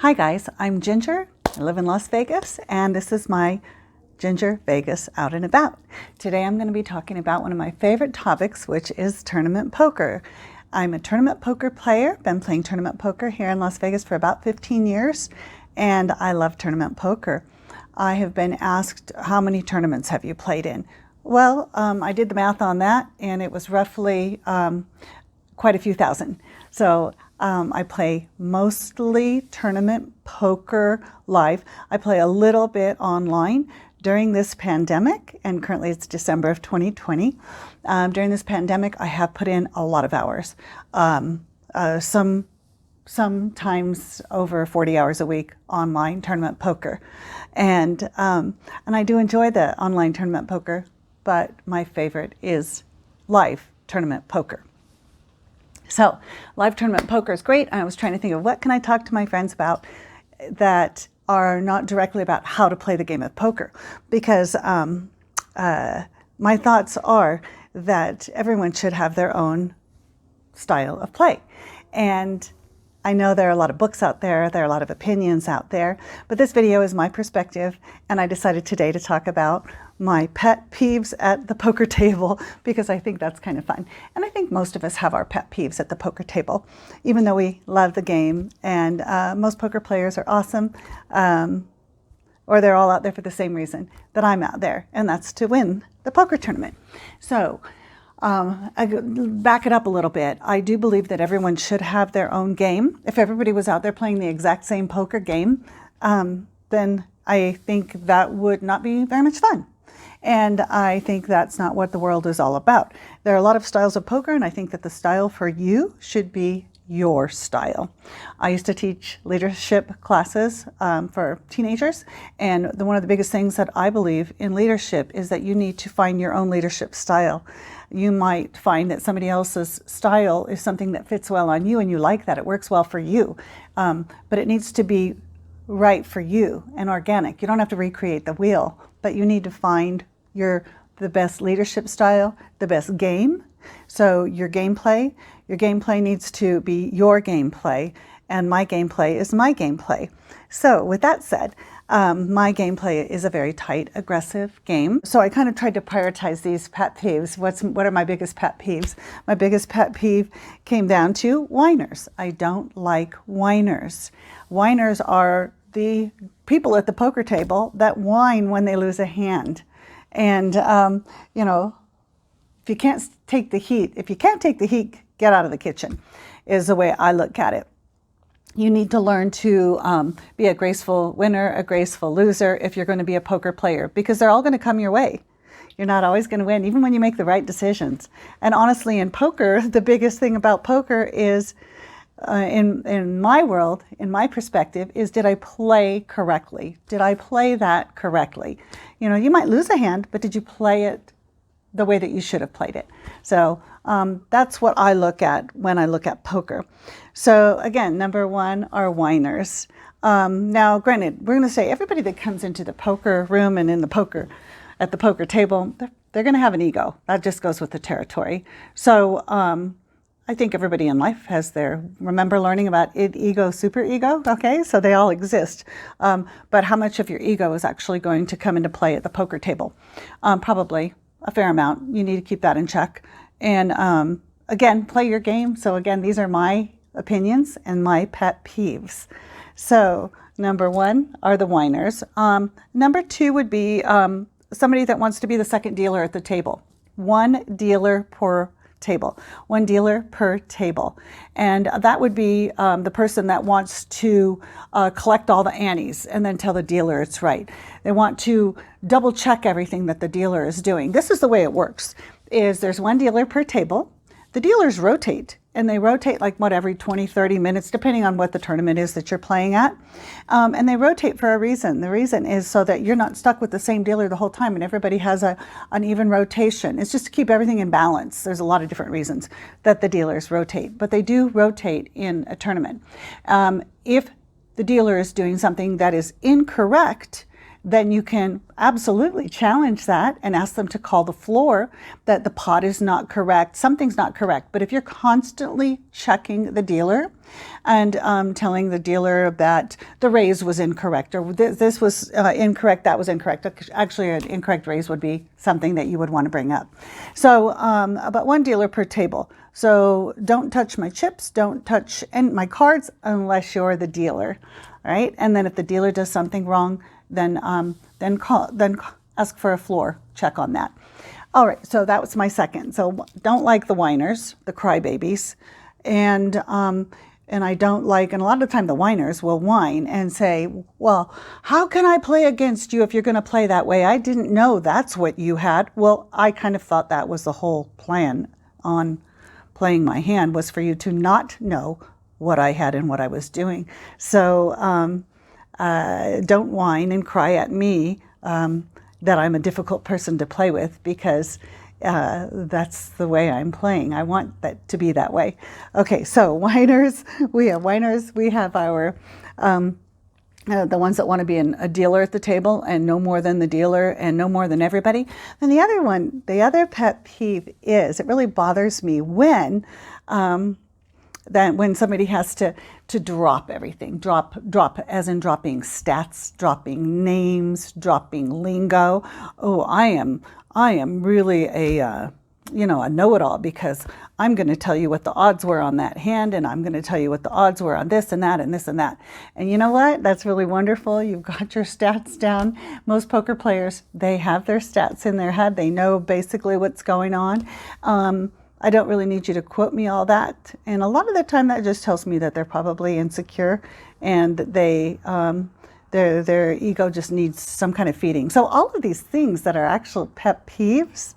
Hi guys, I'm Ginger. I live in Las Vegas and this is my Ginger Vegas Out and About. Today I'm going to be talking about one of my favorite topics, which is tournament poker. I'm a tournament poker player, been playing tournament poker here in Las Vegas for about 15 years, and I love tournament poker. I have been asked, how many tournaments have you played in? Well, I did the math on that and it was roughly quite a few thousand. So I play mostly tournament poker live. I play a little bit online during this pandemic, and currently it's December of 2020. During this pandemic, I have put in a lot of hours, sometimes over 40 hours a week online tournament poker. And I do enjoy the online tournament poker, but my favorite is live tournament poker. So live tournament poker is great. I was trying to think of what can I talk to my friends about that are not directly about how to play the game of poker, because my thoughts are that everyone should have their own style of play. And I know there are a lot of books out there, there are a lot of opinions out there, but this video is my perspective, and I decided today to talk about my pet peeves at the poker table because I think that's kind of fun. And I think most of us have our pet peeves at the poker table, even though we love the game, and most poker players are awesome, or they're all out there for the same reason that I'm out there, and that's to win the poker tournament. So I back it up a little bit. I do believe that everyone should have their own game. If everybody was out there playing the exact same poker game, then I think that would not be very much fun. And I think that's not what the world is all about. There are a lot of styles of poker, and I think that the style for you should be your style. I used to teach leadership classes for teenagers, and one of the biggest things that I believe in leadership is that you need to find your own leadership style. You might find that somebody else's style is something that fits well on you and you like that, it works well for you, but it needs to be right for you and organic. You don't have to recreate the wheel, but you need to find the best leadership style, the best game. So your gameplay needs to be your gameplay, and my gameplay is my gameplay. So with that said, my gameplay is a very tight, aggressive game. So I kind of tried to prioritize these pet peeves. What are my biggest pet peeves? My biggest pet peeve came down to whiners. I don't like whiners. Whiners are the people at the poker table that whine when they lose a hand. And, you know, if you can't take the heat, get out of the kitchen, is the way I look at it. You need to learn to be a graceful winner, a graceful loser if you're going to be a poker player, because they're all going to come your way. You're not always going to win, even when you make the right decisions. And honestly, in poker, the biggest thing about poker is, in my world, in my perspective, is did I play correctly? Did I play that correctly? You know, you might lose a hand, but did you play it the way that you should have played it? So that's what I look at when I look at poker. So again, number one are whiners. Now, granted, we're going to say everybody that comes into the poker room and at the poker table, they're going to have an ego. That just goes with the territory. So I think everybody in life has remember learning about ego, super ego? Okay, so they all exist. But how much of your ego is actually going to come into play at the poker table? Probably a fair amount. You need to keep that in check. And again, play your game. So again, these are my opinions and my pet peeves. So number one are the whiners. Number two would be somebody that wants to be the second dealer at the table. One dealer per table. One dealer per table. And that would be the person that wants to collect all the annies and then tell the dealer it's right. They want to double check everything that the dealer is doing. This is the way it works, is there's one dealer per table. The dealers rotate, and they rotate like every 20, 30 minutes, depending on what the tournament is that you're playing at. And they rotate for a reason. The reason is so that you're not stuck with the same dealer the whole time and everybody has an even rotation. It's just to keep everything in balance. There's a lot of different reasons that the dealers rotate, but they do rotate in a tournament. If the dealer is doing something that is incorrect, then you can absolutely challenge that and ask them to call the floor that the pot is not correct, something's not correct. But if you're constantly checking the dealer and telling the dealer that the raise was incorrect, or this was incorrect, that was incorrect. Actually, an incorrect raise would be something that you would want to bring up. So about one dealer per table. So don't touch my chips, don't touch my cards unless you're the dealer, right? And then if the dealer does something wrong, then ask for a floor check on that. All right, so that was my second. So don't like the whiners, the crybabies, and I don't like, and a lot of the time the whiners will whine and say, well, how can I play against you if you're going to play that way? I didn't know that's what you had. Well, I kind of thought that was the whole plan on playing my hand, was for you to not know what I had and what I was doing. So don't whine and cry at me that I'm a difficult person to play with, because that's the way I'm playing. I want that to be that way. Okay, so whiners. We have whiners. We have our the ones that want to be a dealer at the table and no more than the dealer and no more than everybody. And the other one, the other pet peeve is, it really bothers me when when somebody has to drop everything, drop as in dropping stats, dropping names, dropping lingo. Oh, I am really a know-it-all, because I'm going to tell you what the odds were on that hand, and I'm going to tell you what the odds were on this and that and this and that. And you know what? That's really wonderful. You've got your stats down. Most poker players, they have their stats in their head. They know basically what's going on. I don't really need you to quote me all that. And a lot of the time that just tells me that they're probably insecure, and their ego just needs some kind of feeding. So all of these things that are actual pet peeves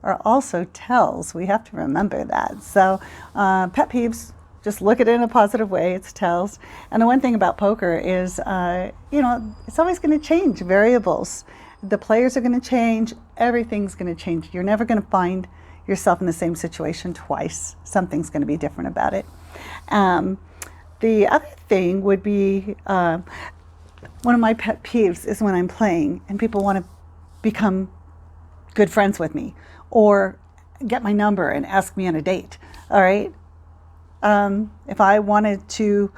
are also tells. We have to remember that. So pet peeves, just look at it in a positive way. It's tells. And the one thing about poker is, it's always going to change. Variables. The players are going to change. Everything's going to change. You're never going to find yourself in the same situation twice. Something's going to be different about it. The other thing would be, one of my pet peeves is when I'm playing and people want to become good friends with me or get my number and ask me on a date. All right. If I wanted to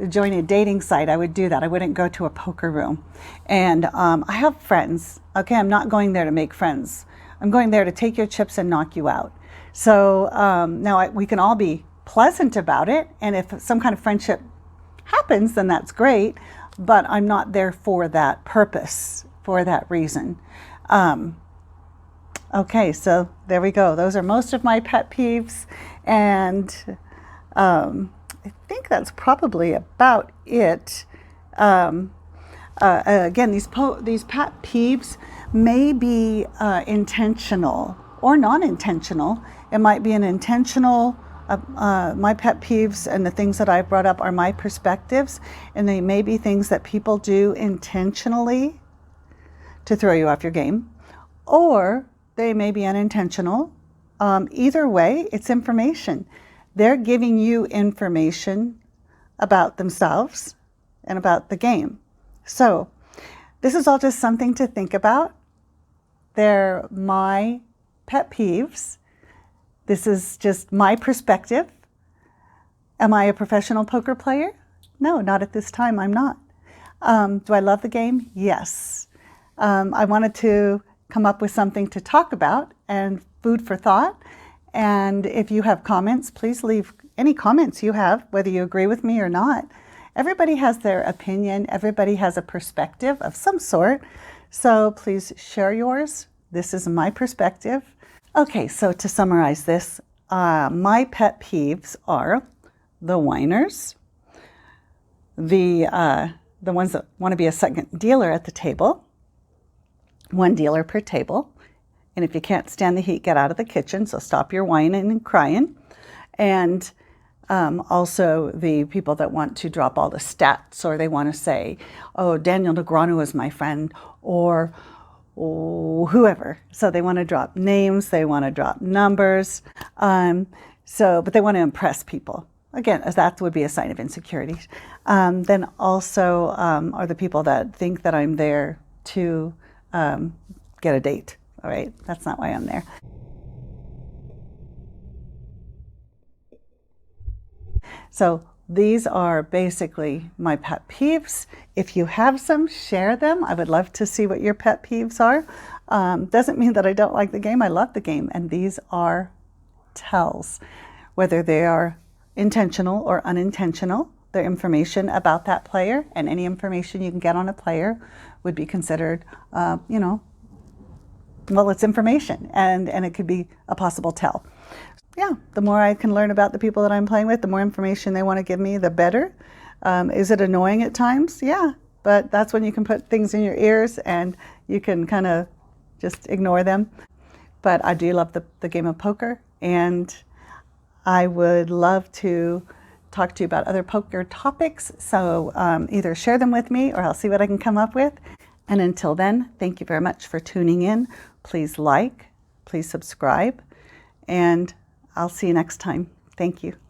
join a dating site, I would do that. I wouldn't go to a poker room. And I have friends. Okay, I'm not going there to make friends. I'm going there to take your chips and knock you out. So now we can all be pleasant about it. And if some kind of friendship happens, then that's great. But I'm not there for that purpose, for that reason. Okay, so there we go. Those are most of my pet peeves. And I think that's probably about it. Again, these pet peeves may be intentional or non-intentional. It might be an intentional, my pet peeves and the things that I've brought up are my perspectives, and they may be things that people do intentionally to throw you off your game, or they may be unintentional. Either way, it's information. They're giving you information about themselves and about the game. So this is all just something to think about. They're my pet peeves. This is just my perspective. Am I a professional poker player? No, not at this time. I'm not. Do I love the game? Yes. I wanted to come up with something to talk about and food for thought. And if you have comments, please leave any comments you have, whether you agree with me or not. Everybody has their opinion. Everybody has a perspective of some sort. So please share yours. This is my perspective. Okay, so to summarize this, my pet peeves are the whiners, the ones that want to be a second dealer at the table, one dealer per table. And if you can't stand the heat, get out of the kitchen. So stop your whining and crying. And also the people that want to drop all the stats, or they want to say, oh, Daniel Negreanu is my friend, or whoever. So they want to drop names, they want to drop numbers. But they want to impress people. again, as that would be a sign of insecurity. Then also are the people that think that I'm there to get a date. All right, that's not why I'm there. So these are basically my pet peeves. If you have some, share them. I would love to see what your pet peeves are. Doesn't mean that I don't like the game. I love the game. And these are tells, whether they are intentional or unintentional. They're information about that player, and any information you can get on a player would be considered, you know, well, it's information, and it could be a possible tell. Yeah, the more I can learn about the people that I'm playing with, the more information they want to give me, the better. Is it annoying at times? Yeah, but that's when you can put things in your ears and you can kind of just ignore them. But I do love the game of poker, and I would love to talk to you about other poker topics. So either share them with me or I'll see what I can come up with. And until then, thank you very much for tuning in. Please like, please subscribe, and I'll see you next time. Thank you.